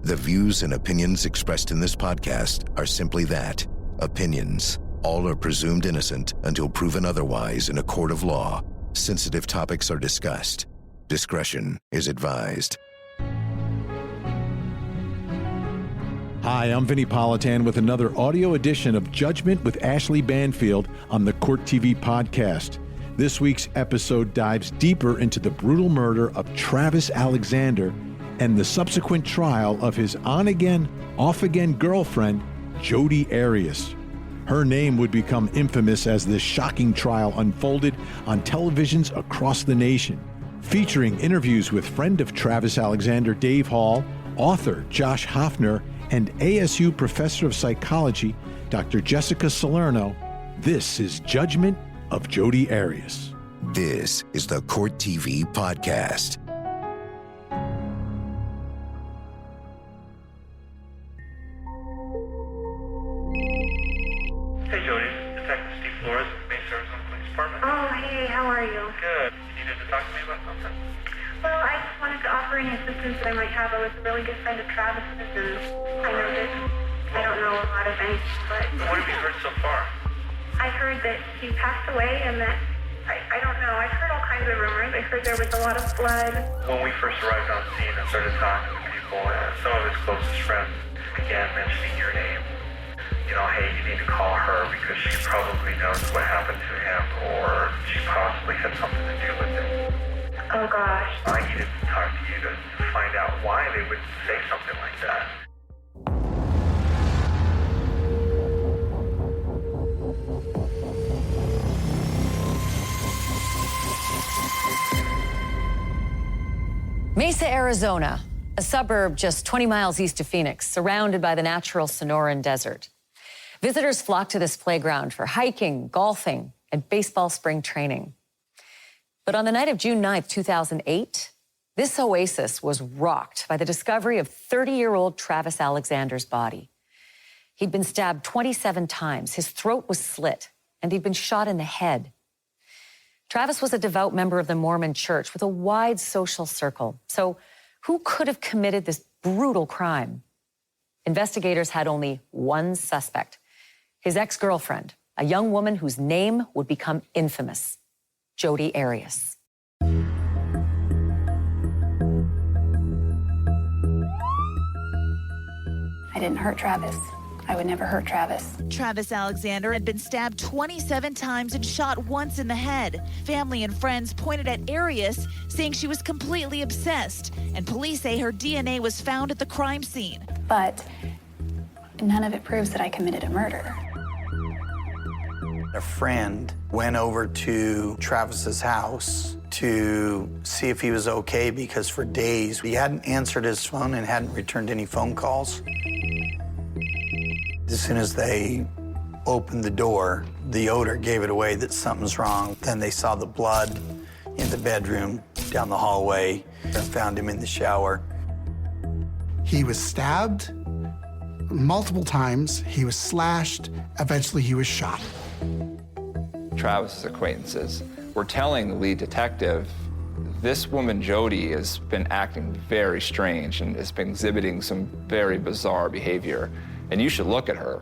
The views and opinions expressed in this podcast are simply that, opinions. All are presumed innocent until proven otherwise in a court of law. Sensitive topics are discussed. Discretion is advised. Hi, I'm Vinnie Politan with another audio edition of Judgment with Ashleigh Banfield on the Court TV podcast. This week's episode dives deeper into the brutal murder of Travis Alexander and the subsequent trial of his on-again, off-again girlfriend, Jodi Arias. Her name would become infamous as this shocking trial unfolded on televisions across the nation, featuring interviews with friend of Travis Alexander, Dave Hall, author Josh Hoffner, and ASU professor of psychology, Dr. Jessica Salerno. This is Judgment of Jodi Arias. This is the Court TV podcast. Hey Jodi, Detective Steve Flores with Mesa, Arizona Police Department. Oh, hey, how are you? Good. You needed to talk to me about something? Well, I just wanted to offer any assistance that I might have. I was a really good friend of Travis's, and I noticed I don't know a lot of anything, but... What have you heard so far? I heard that he passed away and that... I don't know. I've heard all kinds of rumors. I heard there was a lot of blood. When we first arrived on scene and started talking to people, some of his closest friends began mentioning your name. You know, hey, you need to call her because she probably knows what happened to him, or she possibly had something to do with it. Oh, gosh. I needed to talk to you to find out why they would say something like that. Mesa, Arizona, a suburb just 20 miles east of Phoenix, surrounded by the natural Sonoran Desert. Visitors flock to this playground for hiking, golfing, and baseball spring training. But on the night of June 9th, 2008, this oasis was rocked by the discovery of 30-year-old Travis Alexander's body. He'd been stabbed 27 times, his throat was slit, and he'd been shot in the head. Travis was a devout member of the Mormon Church with a wide social circle. So who could have committed this brutal crime? Investigators had only one suspect, his ex-girlfriend, a young woman whose name would become infamous, Jodi Arias. I didn't hurt Travis. I would never hurt Travis. Travis Alexander had been stabbed 27 times and shot once in the head. Family and friends pointed at Arias, saying she was completely obsessed, and police say her DNA was found at the crime scene. But none of it proves that I committed a murder. A friend went over to Travis's house to see if he was okay because for days he hadn't answered his phone and hadn't returned any phone calls. As soon as they opened the door, the odor gave it away that something's wrong. Then they saw the blood in the bedroom down the hallway and found him in the shower. He was stabbed multiple times. He was slashed. Eventually, he was shot. Travis's acquaintances were telling the lead detective, this woman, Jodi, has been acting very strange and has been exhibiting some very bizarre behavior, and you should look at her.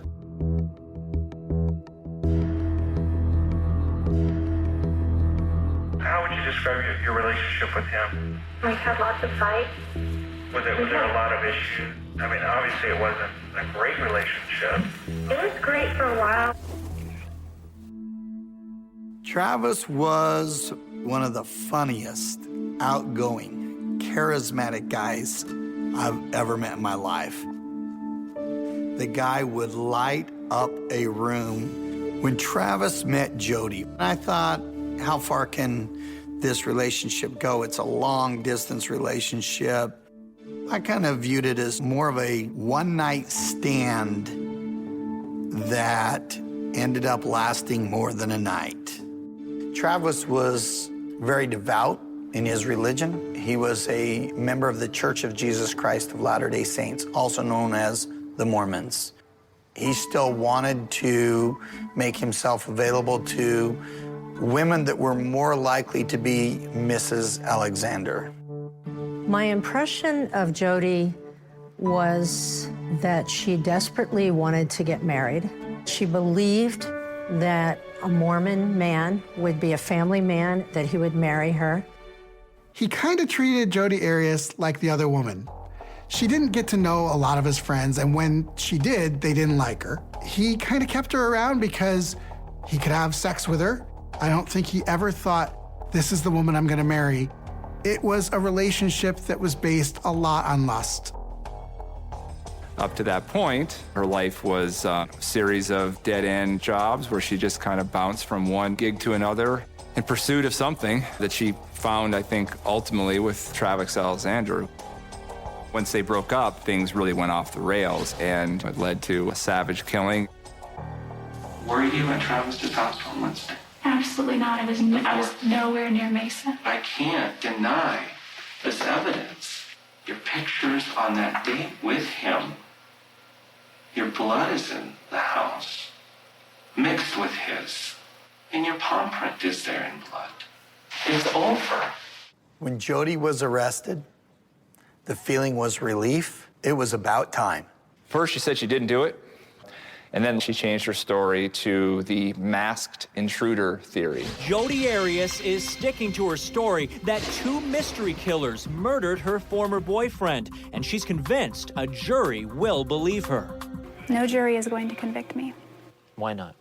How would you describe your relationship with him? We had lots of fights. Was there a lot of issues? I mean, obviously it wasn't a great relationship. It was great for a while. Travis was one of the funniest, outgoing, charismatic guys I've ever met in my life. The guy would light up a room. When Travis met Jodi, I thought, how far can this relationship go? It's a long-distance relationship. I kind of viewed it as more of a one-night stand that ended up lasting more than a night. Travis was very devout in his religion. He was a member of the Church of Jesus Christ of Latter-day Saints, also known as the Mormons. He still wanted to make himself available to women that were more likely to be Mrs. Alexander. My impression of Jodi was that she desperately wanted to get married. She believed that a Mormon man would be a family man, that he would marry her. He kind of treated Jodi Arias like the other woman. She didn't get to know a lot of his friends, and when she did, they didn't like her. He kind of kept her around because he could have sex with her. I don't think he ever thought, this is the woman I'm gonna marry. It was a relationship that was based a lot on lust. Up to that point, her life was a series of dead-end jobs where she just kind of bounced from one gig to another in pursuit of something that she found, I think, ultimately with Travis Alexander. Once they broke up, things really went off the rails, and it led to a savage killing. Were you at Travis's house on Wednesday? Absolutely not. I was nowhere near Mesa. I can't deny this evidence. Your pictures on that date with him. Your blood is in the house, mixed with his. And your palm print is there in blood. It's over. When Jodi was arrested, the feeling was relief. It was about time. First, she said she didn't do it, and then she changed her story to the masked intruder theory. Jodi Arias is sticking to her story that two mystery killers murdered her former boyfriend, and she's convinced a jury will believe her. No jury is going to convict me Why not?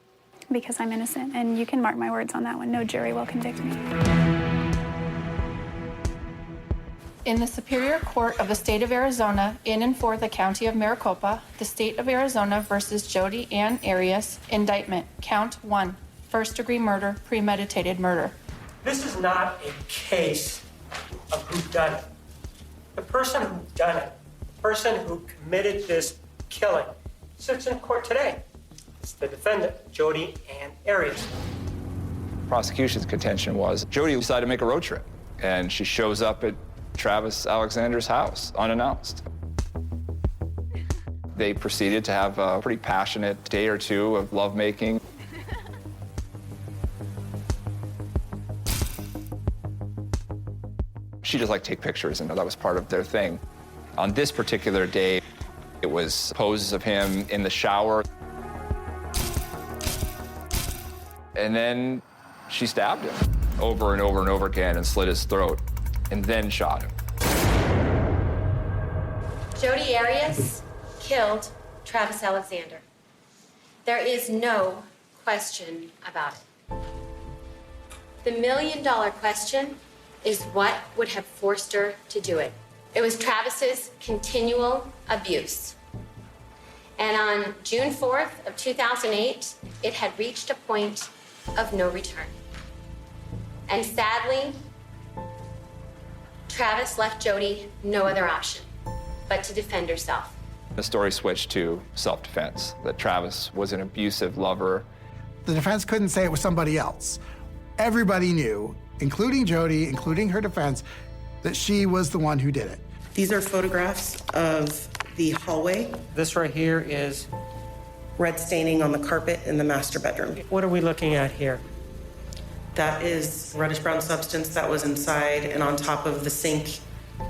because I'm innocent, and you can mark my words on that one. No jury will convict me. In the Superior Court of the State of Arizona, in and for the County of Maricopa, the State of Arizona versus Jodi Ann Arias, indictment, count 1, first-degree murder, premeditated murder. This is not a case of whodunit. The person who done it, the person who committed this killing, sits in court today. It's the defendant, Jodi Ann Arias. Prosecution's contention was Jodi decided to make a road trip, and she shows up at Travis Alexander's house unannounced. They proceeded to have a pretty passionate day or two of lovemaking. She just liked to take pictures, and that was part of their thing. On this particular day, it was poses of him in the shower. And then she stabbed him over and over and over again and slit his throat, and then shot him. Jodi Arias killed Travis Alexander. There is no question about it. The million-dollar question is what would have forced her to do it. It was Travis's continual abuse. And on June 4th of 2008, it had reached a point of no return. And sadly, Travis left Jodi no other option but to defend herself. The story switched to self-defense, that Travis was an abusive lover. The defense couldn't say it was somebody else. Everybody knew, including Jodi, including her defense, that she was the one who did it. These are photographs of the hallway. This right here is... red staining on the carpet in the master bedroom. What are we looking at here? That is reddish brown substance that was inside and on top of the sink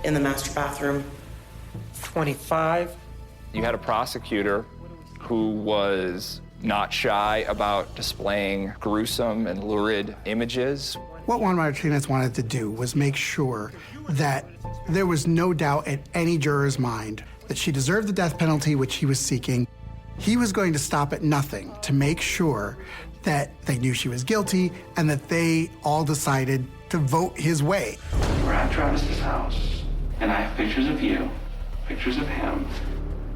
in the master bathroom. 25. You had a prosecutor who was not shy about displaying gruesome and lurid images. What Juan Martinez wanted to do was make sure that there was no doubt in any juror's mind that she deserved the death penalty which he was seeking. He was going to stop at nothing to make sure that they knew she was guilty and that they all decided to vote his way. We're at Travis's house, and I have pictures of you, pictures of him,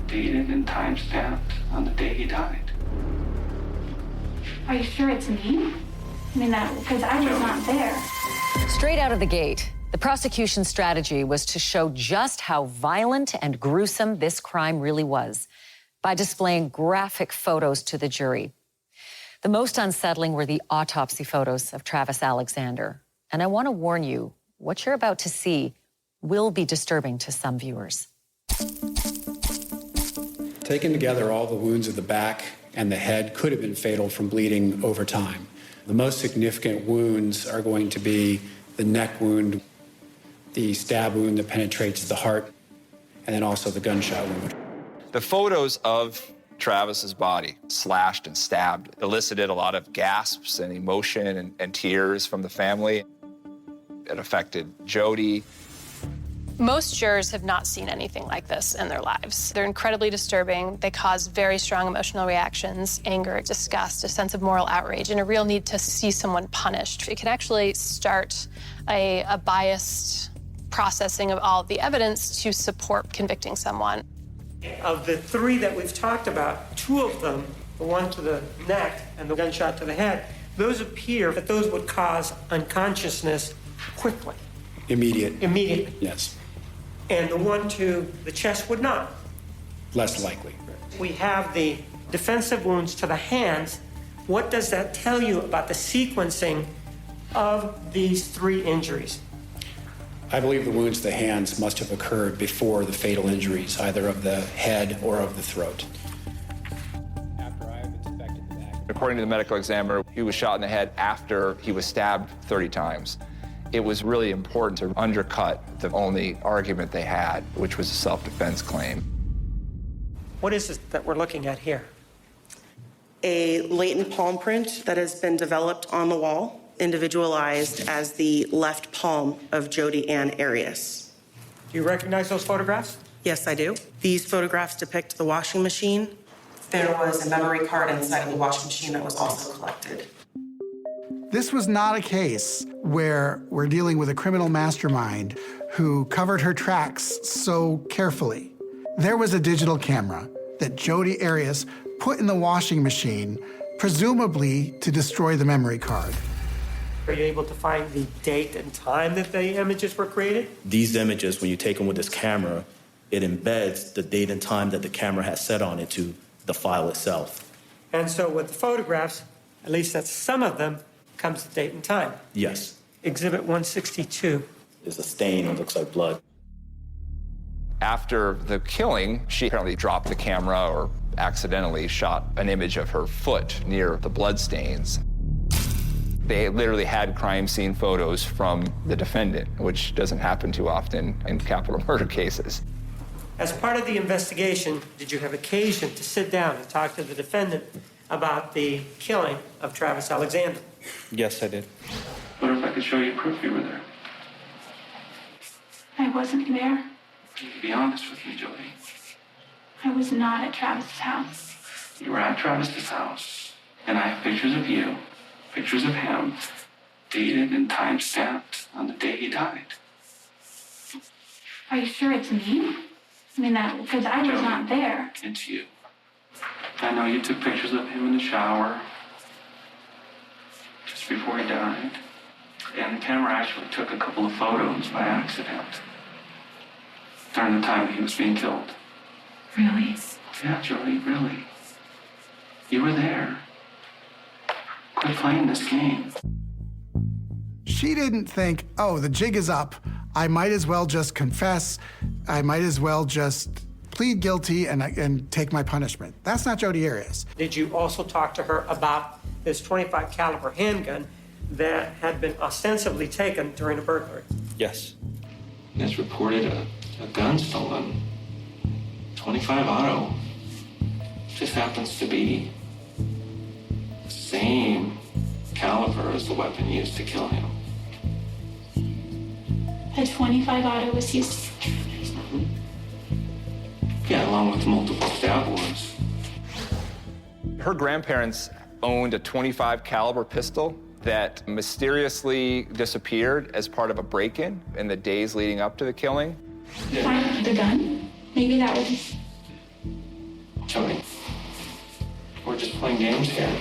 dated and time-stamped on the day he died. Are you sure it's me? I mean, because I was not there. Straight out of the gate, the prosecution's strategy was to show just how violent and gruesome this crime really was by displaying graphic photos to the jury. The most unsettling were the autopsy photos of Travis Alexander. And I want to warn you, what you're about to see will be disturbing to some viewers. Taken together, all the wounds of the back and the head could have been fatal from bleeding over time. The most significant wounds are going to be the neck wound, the stab wound that penetrates the heart, and then also the gunshot wound. The photos of Travis's body, slashed and stabbed, elicited a lot of gasps and emotion and tears from the family. It affected Jodi. Most jurors have not seen anything like this in their lives. They're incredibly disturbing. They cause very strong emotional reactions, anger, disgust, a sense of moral outrage, and a real need to see someone punished. It can actually start a biased processing of all of the evidence to support convicting someone. Of the three that we've talked about, two of them, the one to the neck and the gunshot to the head, those appear that those would cause unconsciousness quickly. Immediately. Yes. And the one to the chest would not. Less likely. We have the defensive wounds to the hands. What does that tell you about the sequencing of these three injuries? I believe the wounds to the hands must have occurred before the fatal injuries, either of the head or of the throat. According to the medical examiner, he was shot in the head after he was stabbed 30 times. It was really important to undercut the only argument they had, which was a self-defense claim. What is it that we're looking at here? A latent palm print that has been developed on the wall, individualized as the left palm of Jodi Arias. Do you recognize those photographs? Yes, I do. These photographs depict the washing machine. There was a memory card inside of the washing machine that was also collected. This was not a case where we're dealing with a criminal mastermind who covered her tracks so carefully. There was a digital camera that Jodi Arias put in the washing machine, presumably to destroy the memory card. Are you able to find the date and time that the images were created? These images, when you take them with this camera, it embeds the date and time that the camera has set on it to the file itself. And so with the photographs, at least that's some of them, comes the date and time. Yes. Exhibit 162. There's a stain that looks like blood. After the killing, she apparently dropped the camera or accidentally shot an image of her foot near the bloodstains. They literally had crime scene photos from the defendant, which doesn't happen too often in capital murder cases. As part of the investigation, did you have occasion to sit down and talk to the defendant about the killing of Travis Alexander? Yes, I did. What if I could show you proof you were there? I wasn't there. Be honest with me, Jodi. I was not at Travis's house. You were at Travis's house, and I have pictures of you, pictures of him, dated and time-stamped on the day he died. Are you sure it's me? I mean, because I was not there. It's you. I know you took pictures of him in the shower just before he died. And the camera actually took a couple of photos by accident during the time he was being killed. Really? Yeah, Jodi, really. You were there. Quit playing this game. She didn't think, oh, the jig is up. I might as well just confess. I might as well just plead guilty and take my punishment. That's not Jodi Arias. Did you also talk to her about this .25 caliber handgun that had been ostensibly taken during a burglary? Yes. It's reported a gun stolen. .25 auto. Just happens to be the same caliber as the weapon used to kill him. A .25 auto was used to kill Travis. Yeah, along with multiple stab wounds. Her grandparents owned a .25 caliber pistol that mysteriously disappeared as part of a break-in in the days leading up to the killing. Find the gun? Maybe that was... Jodi, we're just playing games here.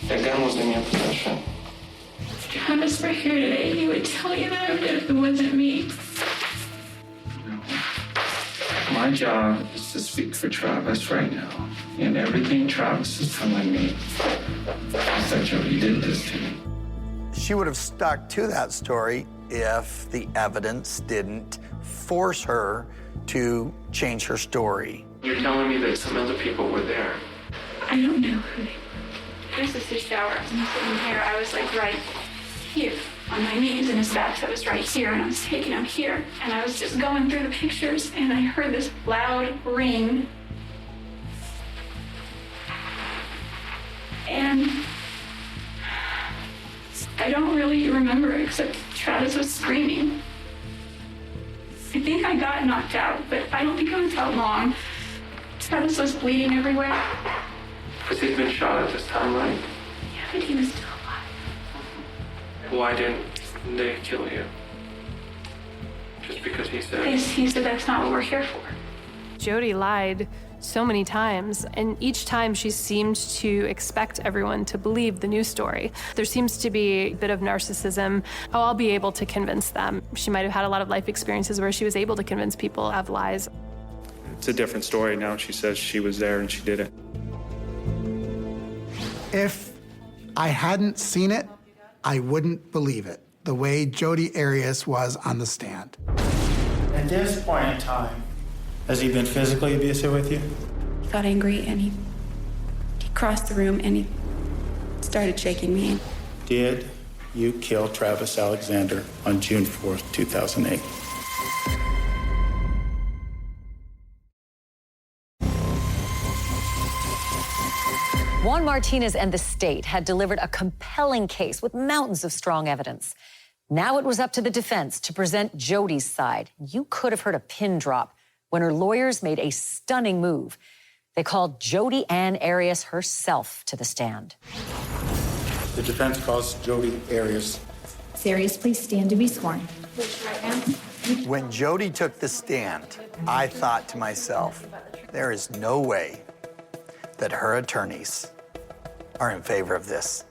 That gun was in your possession. If Travis were here today, he would tell you that if it wasn't me. My job is to speak for Travis right now. And everything Travis is telling me is that Jodi did this to me. She would have stuck to that story if the evidence didn't force her to change her story. You're telling me that some other people were there. I don't know who they were. This is the shower. I'm sitting here. I was like right here on my knees, and his backside was right here, and I was taking him here. And I was just going through the pictures, and I heard this loud ring. And I don't really remember except Travis was screaming. I think I got knocked out, but I don't think it was that long. Travis was bleeding everywhere. Because he's been shot at this time, right? Yeah, but he was still alive. Why didn't they kill you? Just because he said... He said that's not what we're here for. Jodi lied so many times, and each time she seemed to expect everyone to believe the news story. There seems to be a bit of narcissism. Oh, I'll be able to convince them. She might have had a lot of life experiences where she was able to convince people of lies. It's a different story now. She says she was there and she did it. If I hadn't seen it, I wouldn't believe it, the way Jodi Arias was on the stand. At this point in time, has he been physically abusive with you? He got angry and he crossed the room and he started shaking me. Did you kill Travis Alexander on June 4th, 2008? Juan Martinez and the state had delivered a compelling case with mountains of strong evidence. Now it was up to the defense to present Jodi's side. You could have heard a pin drop when her lawyers made a stunning move. They called Jodi Arias herself to the stand. The defense calls Jodi Arias. Arias, please stand to be sworn. When Jodi took the stand, I thought to myself, there is no way that her attorneys are in favor of this.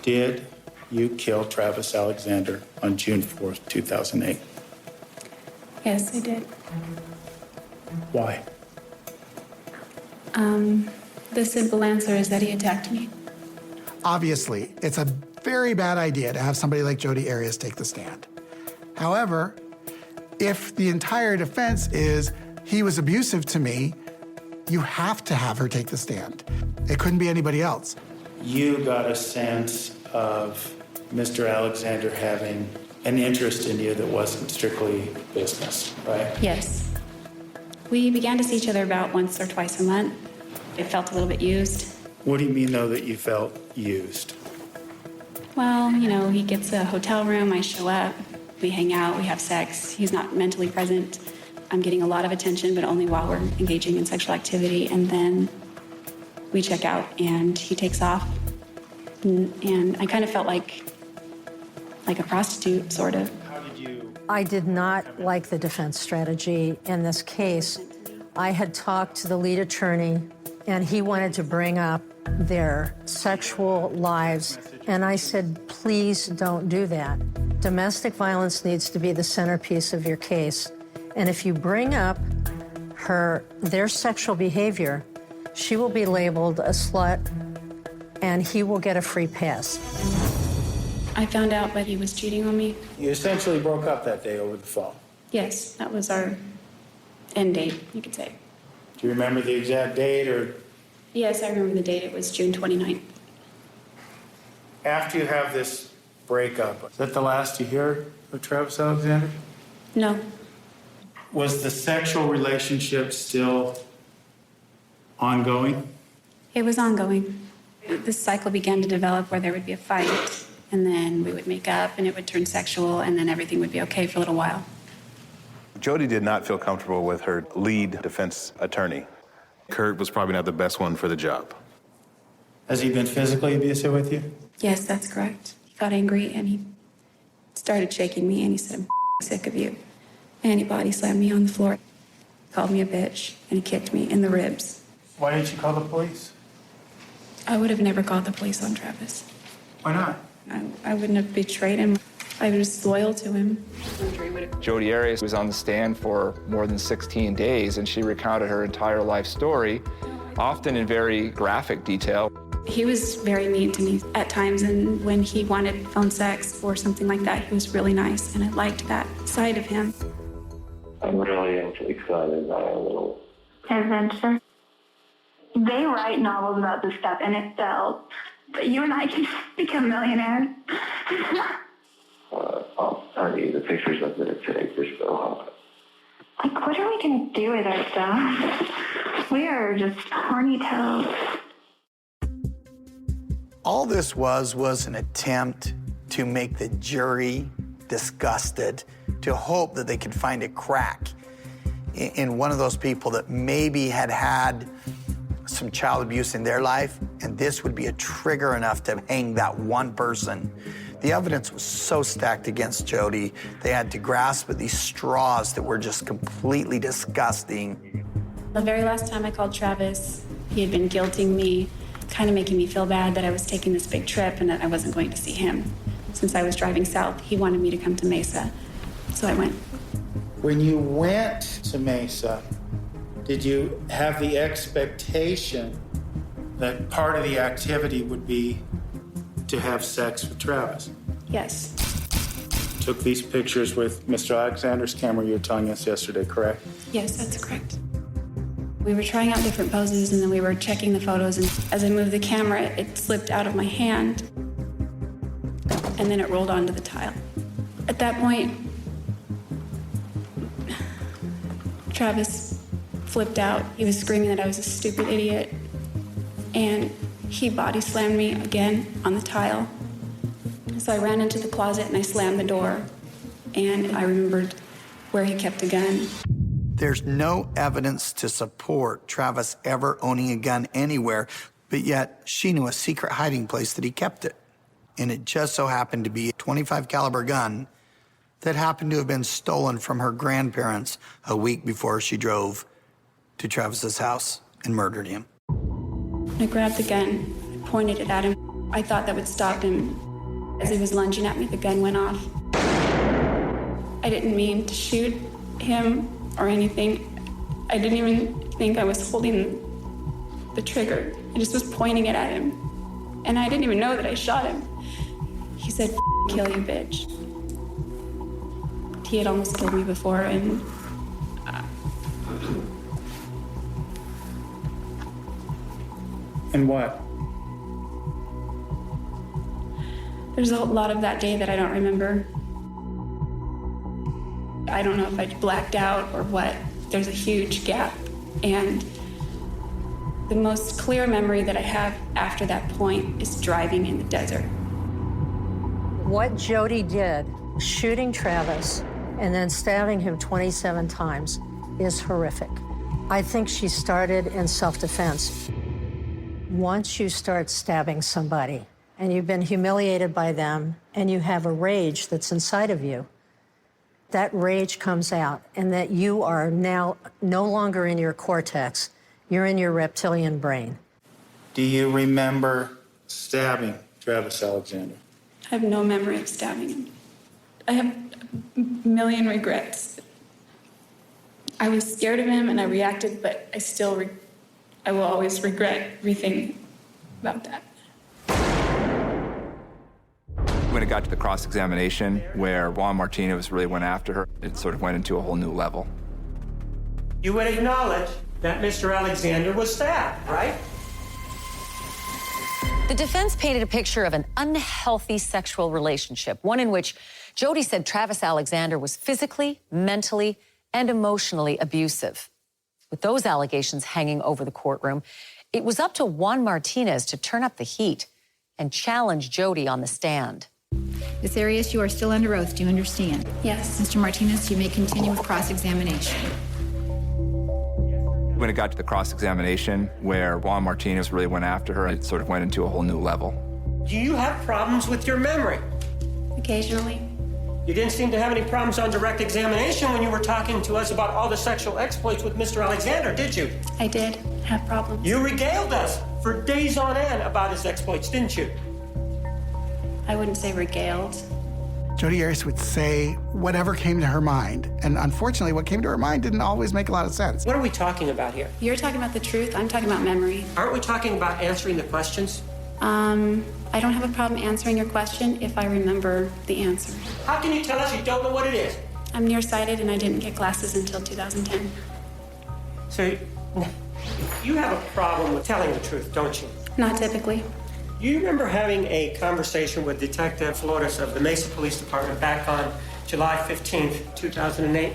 Did you kill Travis Alexander on June 4th, 2008? Yes, I did. Why? The simple answer is that he attacked me. Obviously, it's a very bad idea to have somebody like Jodi Arias take the stand. However, if the entire defense is he was abusive to me, you have to have her take the stand. It couldn't be anybody else. You got a sense of Mr. Alexander having an interest in you that wasn't strictly business, right? Yes. We began to see each other about once or twice a month. It felt a little bit used. What do you mean, though, that you felt used? Well, you know, he gets a hotel room, I show up, we hang out, we have sex. He's not mentally present. I'm getting a lot of attention, but only while we're engaging in sexual activity. And then we check out and he takes off. And I kind of felt like a prostitute, sort of. I did not like the defense strategy in this case. I had talked to the lead attorney, and he wanted to bring up their sexual lives. And I said, please don't do that. Domestic violence needs to be the centerpiece of your case. And if you bring up their sexual behavior, she will be labeled a slut, and he will get a free pass. I found out that he was cheating on me. You essentially broke up that day over the phone. Yes, that was our end date, you could say. Do you remember the exact date, or? Yes, I remember the date. It was June 29th. After you have this breakup, is that the last you hear of Travis Alexander? No. Was the sexual relationship still ongoing? It was ongoing. This cycle began to develop where there would be a fight, and then we would make up, and it would turn sexual, and then everything would be okay for a little while. Jodi did not feel comfortable with her lead defense attorney. Kurt was probably not the best one for the job. Has he been physically abusive with you? Yes, that's correct. He got angry, and he started shaking me, and he said, I'm sick of you. And he body slammed me on the floor, called me a bitch, and he kicked me in the ribs. Why didn't you call the police? I would have never called the police on Travis. Why not? I wouldn't have betrayed him. I was loyal to him. Jodi Arias was on the stand for more than 16 days, and she recounted her entire life story, often in very graphic detail. He was very mean to me at times, and when he wanted phone sex or something like that, he was really nice, and I liked that side of him. I'm really excited by a little adventure. They write novels about this stuff, and it sells. But you and I can become millionaires. the pictures of the today, they're still hot. Like, what are we going to do with our stuff? We are just horny toads. All this was an attempt to make the jury disgusted, to hope that they could find a crack in one of those people that maybe had some child abuse in their life, and this would be a trigger enough to hang that one person. The evidence was so stacked against Jodi, they had to grasp at these straws that were just completely disgusting. The very last time I called Travis, he had been guilting me, kind of making me feel bad that I was taking this big trip and that I wasn't going to see him. Since I was driving south, he wanted me to come to Mesa, so I went. When you went to Mesa, did you have the expectation that part of the activity would be to have sex with Travis? Yes. Took these pictures with Mr. Alexander's camera you were telling us yesterday, correct? Yes, that's correct. We were trying out different poses, and then we were checking the photos, and as I moved the camera, it slipped out of my hand, and then it rolled onto the tile. At that point, Travis flipped out. He was screaming that I was a stupid idiot, and he body slammed me again on the tile. So I ran into the closet and I slammed the door, and I remembered where he kept a gun. There's no evidence to support Travis ever owning a gun anywhere, but yet she knew a secret hiding place that he kept it. And it just so happened to be a .25 caliber gun that happened to have been stolen from her grandparents a week before she drove to Travis's house and murdered him. I grabbed the gun, I pointed it at him. I thought that would stop him. As he was lunging at me, the gun went off. I didn't mean to shoot him or anything. I didn't even think I was holding the trigger. I just was pointing it at him. And I didn't even know that I shot him. He said, "Kill you, bitch." He had almost killed me before, and And what? there's a lot of that day that I don't remember. I don't know if I blacked out or what. There's a huge gap. And the most clear memory that I have after that point is driving in the desert. What Jodi did, shooting Travis and then stabbing him 27 times, is horrific. I think she started in self-defense. Once you start stabbing somebody and you've been humiliated by them and you have a rage that's inside of you, that rage comes out, and that you are now no longer in your cortex, you're in your reptilian brain. Do you remember stabbing Travis Alexander? I have no memory of stabbing him. I have a million regrets. I was scared of him and I reacted, but I will always regret everything about that. When it got to the cross-examination where Juan Martinez really went after her, it sort of went into a whole new level. You would acknowledge that Mr. Alexander was stabbed, right? The defense painted a picture of an unhealthy sexual relationship, one in which Jodi said Travis Alexander was physically, mentally, and emotionally abusive. With those allegations hanging over the courtroom, it was up to Juan Martinez to turn up the heat and challenge Jodi on the stand. Ms. Arias, you are still under oath. Do you understand? Yes. Mr. Martinez, you may continue with cross-examination. When it got to the cross-examination where Juan Martinez really went after her, it sort of went into a whole new level. Do you have problems with your memory? Occasionally. You didn't seem to have any problems on direct examination when you were talking to us about all the sexual exploits with Mr. Alexander, did you? I did have problems. You regaled us for days on end about his exploits, didn't you? I wouldn't say regaled. Jodi Arias would say whatever came to her mind. And unfortunately, what came to her mind didn't always make a lot of sense. What are we talking about here? You're talking about the truth. I'm talking about memory. Aren't we talking about answering the questions? I don't have a problem answering your question if I remember the answer. How can you tell us you don't know what it is? I'm nearsighted and I didn't get glasses until 2010. So you have a problem with telling the truth, don't you? Not typically. Do you remember having a conversation with Detective Flores of the Mesa Police Department back on July 15th, 2008?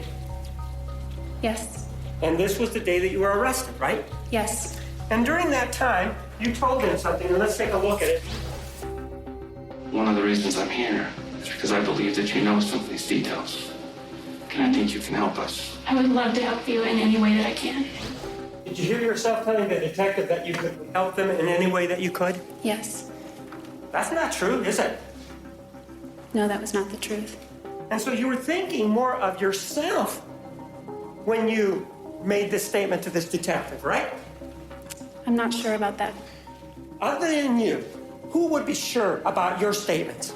Yes. And this was the day that you were arrested, right? Yes. And during that time, you told him something, and let's take a look at it. One of the reasons I'm here is because I believe that you know some of these details. And I think you can help us. I would love to help you in any way that I can. Did you hear yourself telling the detective that you could help them in any way that you could? Yes. That's not true, is it? No, that was not the truth. And so you were thinking more of yourself when you made this statement to this detective, right? I'm not sure about that. Other than you, who would be sure about your statements?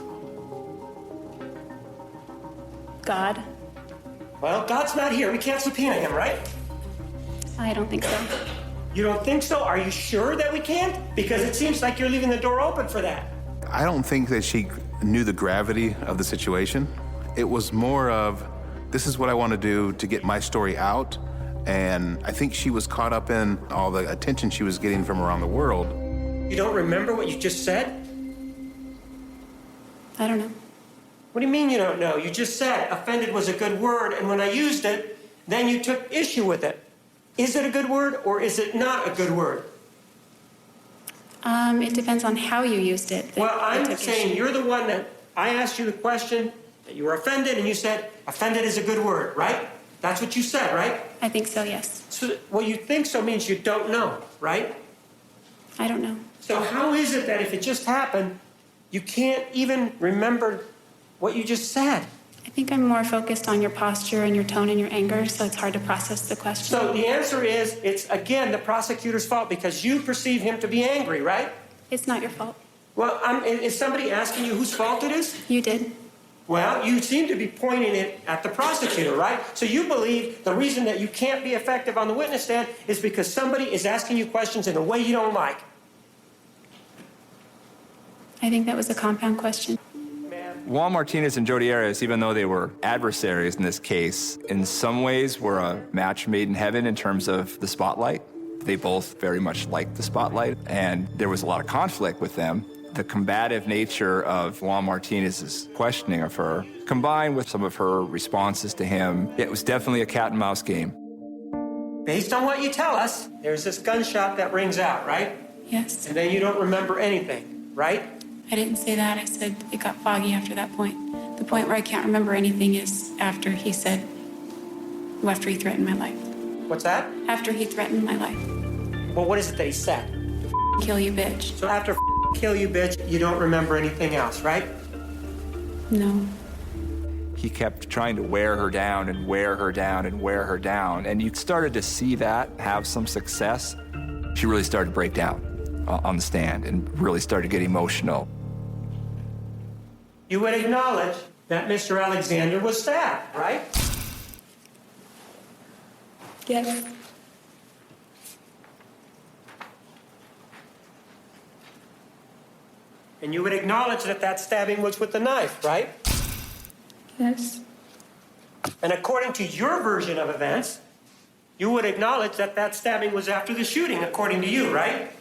God? Well, God's not here. We can't subpoena him, right? I don't think so. You don't think so? Are you sure that we can't? Because it seems like you're leaving the door open for that. I don't think that she knew the gravity of the situation. It was more of, this is what I want to do to get my story out. And I think she was caught up in all the attention she was getting from around the world. You don't remember what you just said? I don't know. What do you mean you don't know? You just said offended was a good word, and when I used it, then you took issue with it. Is it a good word or is it not a good word? It depends on how you used it. Well, I'm saying you're the one that I asked you the question, that you were offended, and you said offended is a good word, right? That's what you said, right? I think so, yes. So, well, you think so means you don't know, right? I don't know. So how is it that if it just happened, you can't even remember what you just said? I think I'm more focused on your posture and your tone and your anger, so it's hard to process the question. So the answer is, it's again the prosecutor's fault because you perceive him to be angry, right? It's not your fault. Well, is somebody asking you whose fault it is? You did. Well, you seem to be pointing it at the prosecutor, right? So you believe the reason that you can't be effective on the witness stand is because somebody is asking you questions in a way you don't like. I think that was a compound question. Juan Martinez and Jodi Arias, even though they were adversaries in this case, in some ways were a match made in heaven in terms of the spotlight. They both very much liked the spotlight, and there was a lot of conflict with them. The combative nature of Juan Martinez's questioning of her, combined with some of her responses to him, it was definitely a cat and mouse game. Based on what you tell us, there's this gunshot that rings out, right? Yes. And then you don't remember anything, right? I didn't say that. I said it got foggy after that point. The point where I can't remember anything is after he said, after he threatened my life. What's that? After he threatened my life. Well, what is it that he said? Kill you, bitch. So after kill you, bitch, you don't remember anything else, right? No. He kept trying to wear her down and wear her down and wear her down. And you started to see that have some success. She really started to break down on the stand and really started to get emotional. You would acknowledge that Mr. Alexander was stabbed, right? Yes. And you would acknowledge that that stabbing was with the knife, right? Yes. And according to your version of events, you would acknowledge that that stabbing was after the shooting, according to you, right?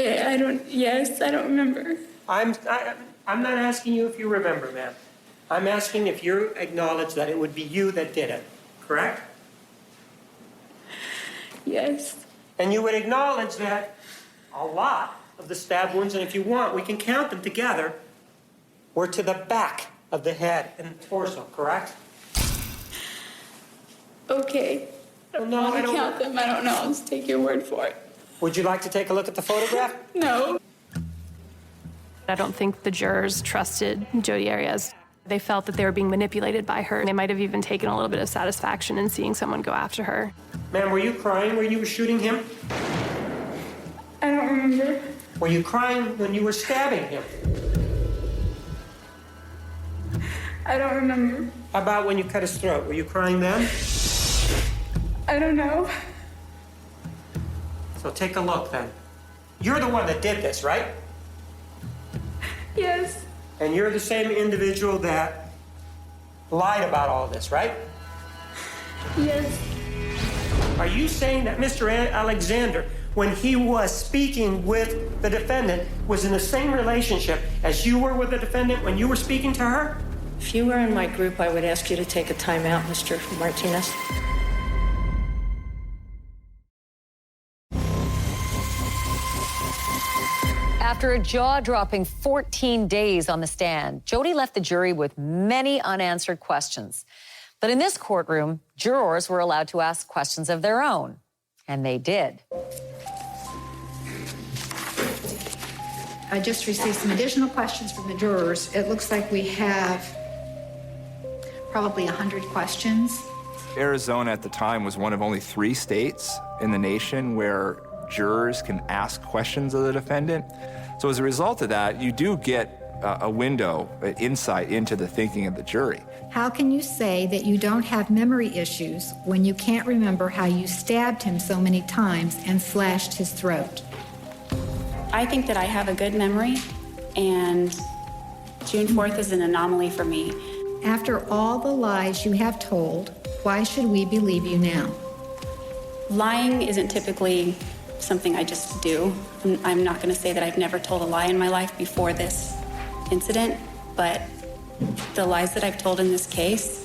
I don't remember. I'm not asking you if you remember, ma'am. I'm asking if you acknowledge that it would be you that did it, correct? Yes. And you would acknowledge that a lot of the stab wounds, and if you want, we can count them together, were to the back of the head and the torso, correct? Okay. Well, no, I don't count them. I don't know. I'll just take your word for it. Would you like to take a look at the photograph? No. I don't think the jurors trusted Jodi Arias. They felt that they were being manipulated by her. They might have even taken a little bit of satisfaction in seeing someone go after her. Ma'am, were you crying when you were shooting him? I don't remember. Were you crying when you were stabbing him? I don't remember. How about when you cut his throat? Were you crying then? I don't know. So take a look then. You're the one that did this, right? Yes. And you're the same individual that lied about all this, right? Yes. Are you saying that Mr. Alexander, when he was speaking with the defendant, was in the same relationship as you were with the defendant when you were speaking to her? If you were in my group, I would ask you to take a time out, Mr. Martinez. After a jaw-dropping 14 days on the stand, Jodi left the jury with many unanswered questions. But in this courtroom, jurors were allowed to ask questions of their own, and they did. I just received some additional questions from the jurors. It looks like we have probably 100 questions. Arizona at the time was one of only 3 states in the nation where jurors can ask questions of the defendant. So as a result of that, you do get a window, an insight into the thinking of the jury. How can you say that you don't have memory issues when you can't remember how you stabbed him so many times and slashed his throat? I think that I have a good memory, and June 4th is an anomaly for me. After all the lies you have told, why should we believe you now? Lying isn't typically something I just do. I'm not going to say that I've never told a lie in my life before this incident, but the lies that I've told in this case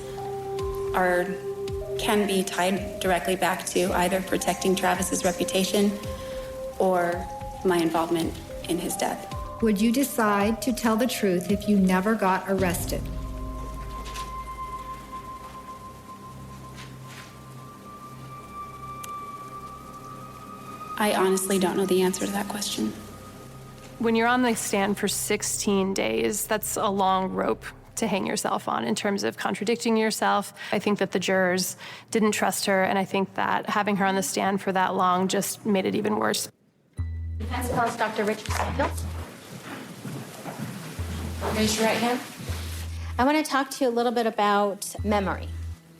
can be tied directly back to either protecting Travis's reputation or my involvement in his death. Would you decide to tell the truth if you never got arrested? I honestly don't know the answer to that question. When you're on the stand for 16 days, that's a long rope to hang yourself on in terms of contradicting yourself. I think that the jurors didn't trust her, and I think that having her on the stand for that long just made it even worse. Defense calls Dr. Richard Banfield. Raise your right hand. I want to talk to you a little bit about memory.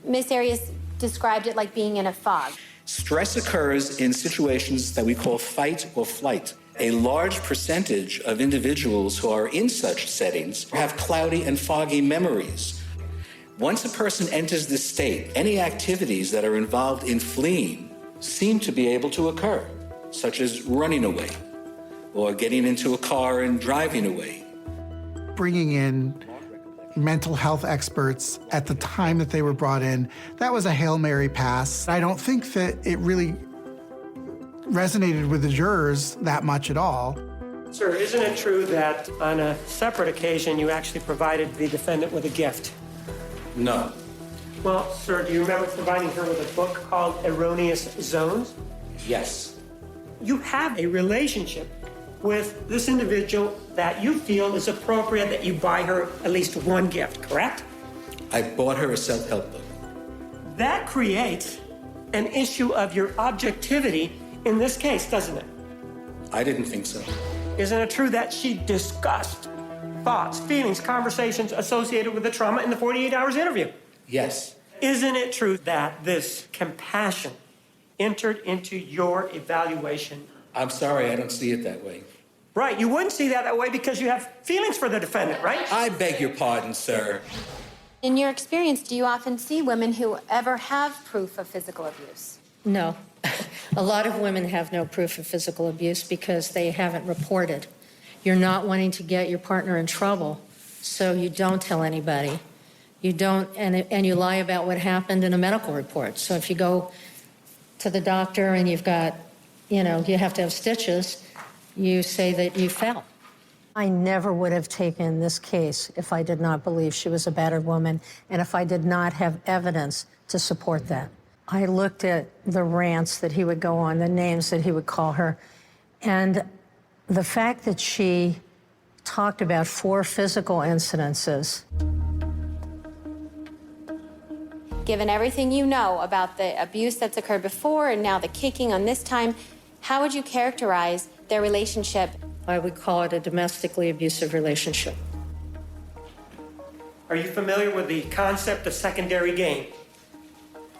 Miss Arias described it like being in a fog. Stress occurs in situations that we call fight or flight. A large percentage of individuals who are in such settings have cloudy and foggy memories. Once a person enters this state, any activities that are involved in fleeing seem to be able to occur, such as running away or getting into a car and driving away. Bringing in mental health experts at the time that they were brought in, that was a Hail Mary pass. I don't think that it really resonated with the jurors that much at all. Sir, isn't it true that on a separate occasion you actually provided the defendant with a gift? No. Well, sir, do you remember providing her with a book called Erroneous Zones? Yes. You have a relationship with this individual that you feel is appropriate that you buy her at least one gift, correct? I bought her a self-help book. That creates an issue of your objectivity in this case, doesn't it? I didn't think so. Isn't it true that she discussed thoughts, feelings, conversations associated with the trauma in the 48 hours interview? Yes. Isn't it true that this compassion entered into your evaluation? I'm sorry, I don't see it that way. Right, you wouldn't see that way because you have feelings for the defendant, right? I beg your pardon, sir. In your experience, do you often see women who ever have proof of physical abuse? No. A lot of women have no proof of physical abuse because they haven't reported. You're not wanting to get your partner in trouble, so you don't tell anybody. You don't, and you lie about what happened in a medical report. So if you go to the doctor and you've got, you have to have stitches, you say that you fell. I never would have taken this case if I did not believe she was a battered woman and if I did not have evidence to support that. I looked at the rants that he would go on, the names that he would call her, and the fact that she talked about 4 physical incidences. Given everything you know about the abuse that's occurred before and now the kicking on this time, how would you characterize their relationship? I would call it a domestically abusive relationship. Are you familiar with the concept of secondary gain?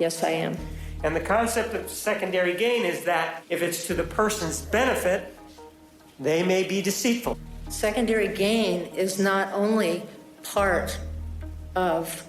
Yes, I am. And the concept of secondary gain is that if it's to the person's benefit, they may be deceitful. Secondary gain is not only part of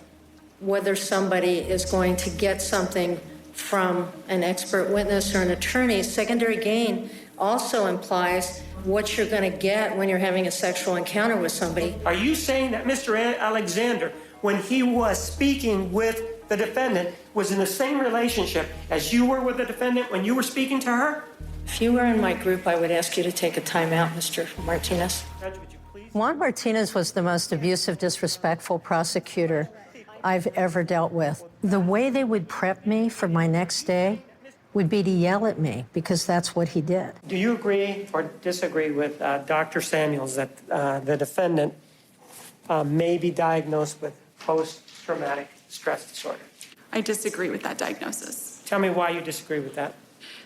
whether somebody is going to get something from an expert witness or an attorney, secondary gain also implies what you're going to get when you're having a sexual encounter with somebody. Are you saying that Mr. Alexander, when he was speaking with the defendant, was in the same relationship as you were with the defendant when you were speaking to her? If you were in my group, I would ask you to take a time out, Mr. Martinez. Juan Martinez was the most abusive, disrespectful prosecutor I've ever dealt with. The way they would prep me for my next day would be to yell at me, because that's what he did. Do you agree or disagree with Dr. Samuels that the defendant may be diagnosed with post-traumatic stress disorder? I disagree with that diagnosis. Tell me why you disagree with that.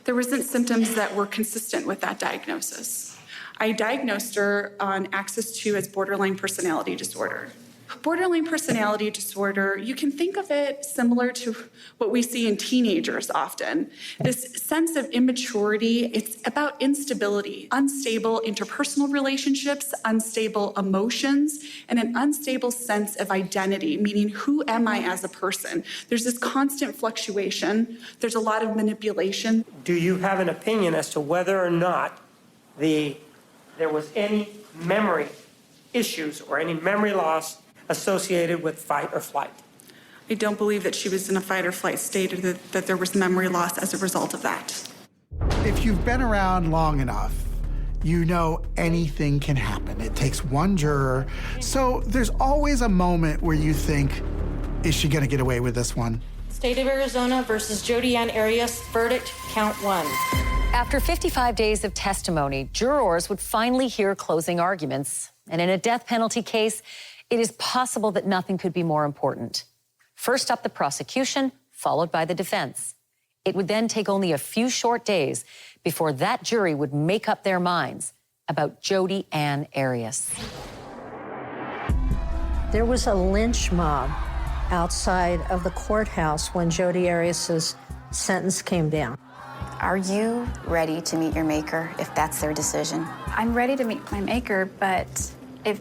There wasn't symptoms that were consistent with that diagnosis. I diagnosed her on Axis 2 as borderline personality disorder. Borderline personality disorder, you can think of it similar to what we see in teenagers often. This sense of immaturity, it's about instability, unstable interpersonal relationships, unstable emotions, and an unstable sense of identity, meaning who am I as a person? There's this constant fluctuation. There's a lot of manipulation. Do you have an opinion as to whether or not there was any memory issues or any memory loss associated with fight or flight? I don't believe that she was in a fight or flight state, or that there was memory loss as a result of that. If you've been around long enough, you know anything can happen. It takes one juror. So there's always a moment where you think, is she gonna get away with this one? State of Arizona versus Jodi Arias, verdict, count 1. After 55 days of testimony, jurors would finally hear closing arguments. And in a death penalty case, it is possible that nothing could be more important. First up, the prosecution, followed by the defense. It would then take only a few short days before that jury would make up their minds about Jodi Arias. There was a lynch mob outside of the courthouse when Jodi Arias' sentence came down. Are you ready to meet your maker if that's their decision? I'm ready to meet my maker, but if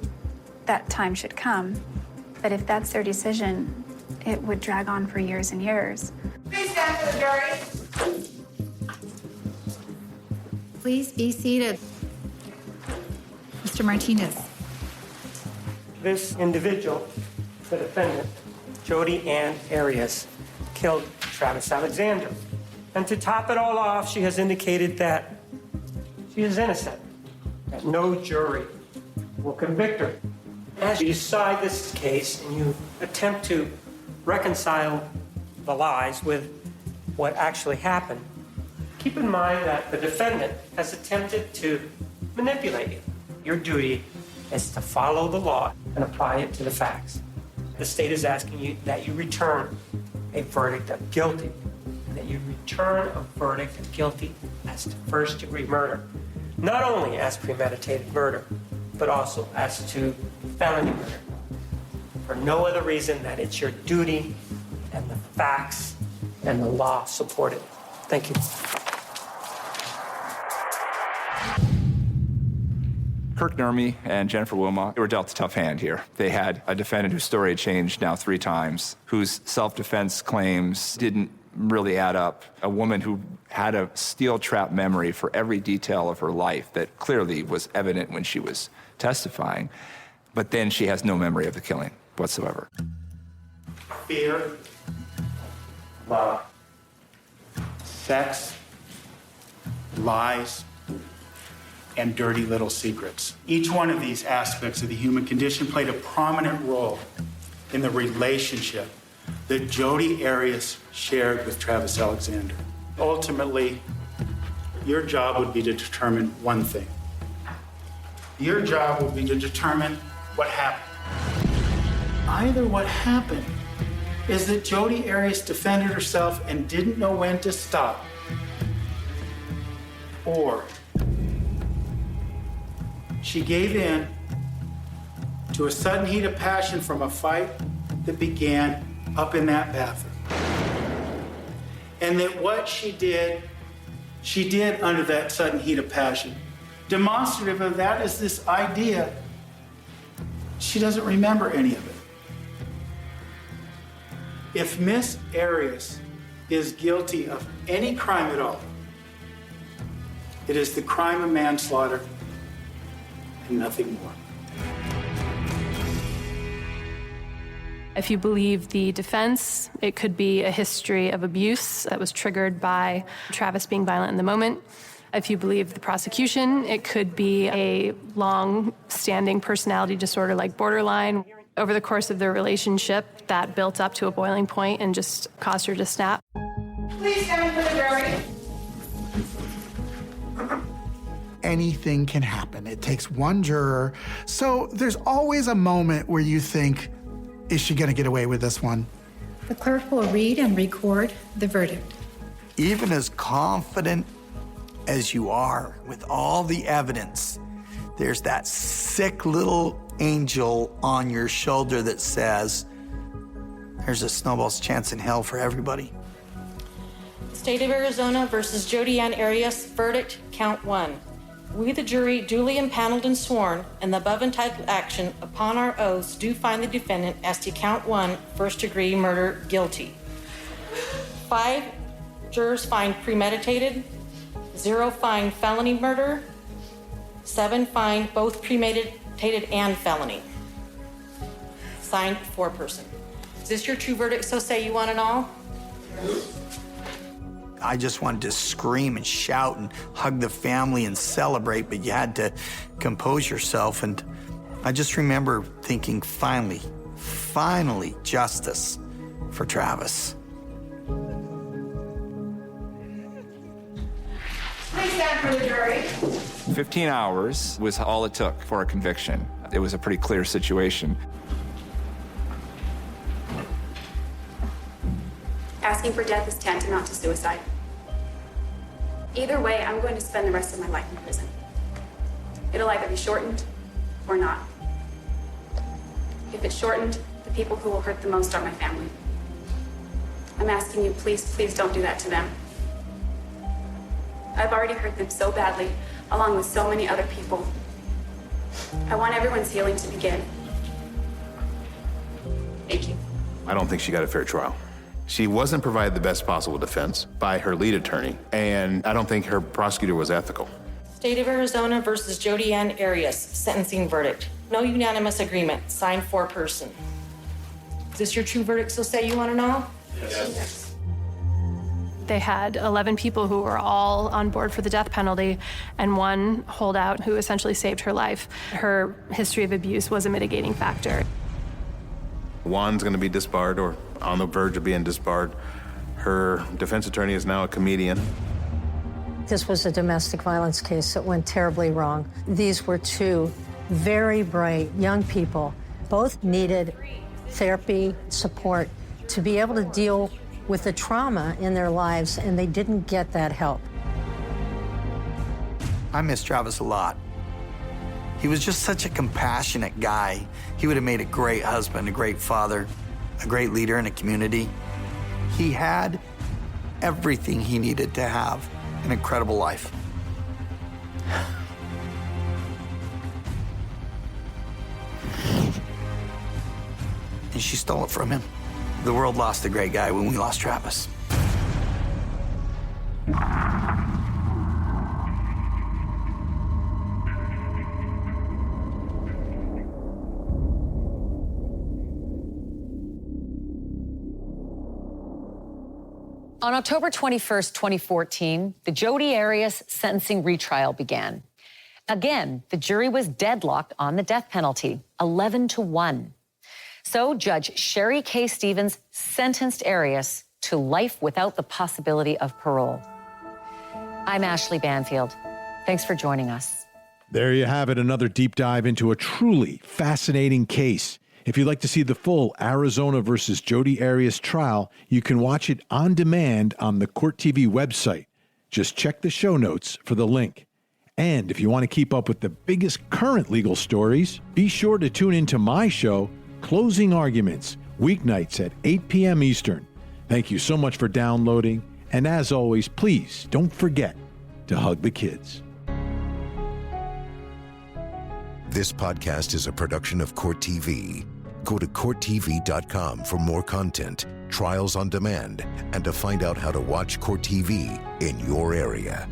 that time should come, but if that's their decision, it would drag on for years and years. Please stand for the jury. Please be seated. Mr. Martinez. This individual, the defendant, Jodi Arias, killed Travis Alexander. And to top it all off, she has indicated that she is innocent, that no jury will convict her. As you decide this case and you attempt to reconcile the lies with what actually happened, keep in mind that the defendant has attempted to manipulate you. Your duty is to follow the law and apply it to the facts. The state is asking you that you return a verdict of guilty, and that you return a verdict of guilty as to first-degree murder, not only as premeditated murder, but also as to felony murder, for no other reason that it's your duty and the facts and the law support it. Thank you. Kirk Nurmi and Jennifer Wilma were dealt a tough hand here. They had a defendant whose story had changed now 3 times, whose self-defense claims didn't really add up, a woman who had a steel trap memory for every detail of her life that clearly was evident when she was testifying, but then she has no memory of the killing whatsoever. Fear, love, sex, lies, and dirty little secrets. Each one of these aspects of the human condition played a prominent role in the relationship that Jodi Arias shared with Travis Alexander. Ultimately, your job would be to determine one thing. Your job would be to determine what happened. Either what happened is that Jodi Arias defended herself and didn't know when to stop, or she gave in to a sudden heat of passion from a fight that began up in that bathroom. And that what she did under that sudden heat of passion. Demonstrative of that is this idea she doesn't remember any of it. If Miss Arias is guilty of any crime at all, it is the crime of manslaughter and nothing more. If you believe the defense, it could be a history of abuse that was triggered by Travis being violent in the moment. If you believe the prosecution, it could be a long-standing personality disorder like borderline. Over the course of their relationship, that built up to a boiling point and just caused her to snap. Please stand for the jury. Anything can happen. It takes one juror. So there's always a moment where you think, is she going to get away with this one? The clerk will read and record the verdict. Even as confident as you are with all the evidence, there's that sick little angel on your shoulder that says, there's a snowball's chance in hell for everybody. State of Arizona versus Jodi Arias, verdict, count 1. We, the jury, duly impaneled and sworn in the above entitled action upon our oaths, do find the defendant as to count 1, first-degree murder, guilty. 5 jurors find premeditated, 0 find felony murder, 7 find both premeditated and felony. Signed, 4-person. Is this your true verdict, so say you want it all? I just wanted to scream and shout and hug the family and celebrate, but you had to compose yourself. And I just remember thinking, finally, justice for Travis. Please stand for the jury. 15 hours was all it took for a conviction. It was a pretty clear situation. Asking for death is tantamount to suicide. Either way, I'm going to spend the rest of my life in prison. It'll either be shortened or not. If it's shortened, the people who will hurt the most are my family. I'm asking you, please, please don't do that to them. I've already hurt them so badly, along with so many other people. I want everyone's healing to begin. Thank you. I don't think she got a fair trial. She wasn't provided the best possible defense by her lead attorney, and I don't think her prosecutor was ethical. State of Arizona versus Jodi Arias, sentencing verdict. No unanimous agreement, signed, 4-person. Is this your true verdict, so say you want to know? Yes. They had 11 people who were all on board for the death penalty and 1 holdout who essentially saved her life. Her history of abuse was a mitigating factor. Juan's going to be disbarred or on the verge of being disbarred. Her defense attorney is now a comedian. This was a domestic violence case that went terribly wrong. These were 2 very bright young people. Both needed therapy, support to be able to deal with the trauma in their lives, and they didn't get that help. I miss Travis a lot. He was just such a compassionate guy. He would have made a great husband, a great father, a great leader in a community. He had everything he needed to have an incredible life. And she stole it from him. The world lost a great guy when we lost Travis. On October 21st, 2014, the Jodi Arias sentencing retrial began. Again, the jury was deadlocked on the death penalty, 11-1. So Judge Sherry K. Stevens sentenced Arias to life without the possibility of parole. I'm Ashleigh Banfield. Thanks for joining us. There you have it, another deep dive into a truly fascinating case. If you'd like to see the full Arizona versus Jodi Arias trial, you can watch it on demand on the Court TV website. Just check the show notes for the link. And if you want to keep up with the biggest current legal stories, be sure to tune into my show, Closing Arguments, weeknights at 8 p.m. Eastern. Thank you so much for downloading. And as always, please don't forget to hug the kids. This podcast is a production of Court TV. Go to CourtTV.com for more content, trials on demand, and to find out how to watch Court TV in your area.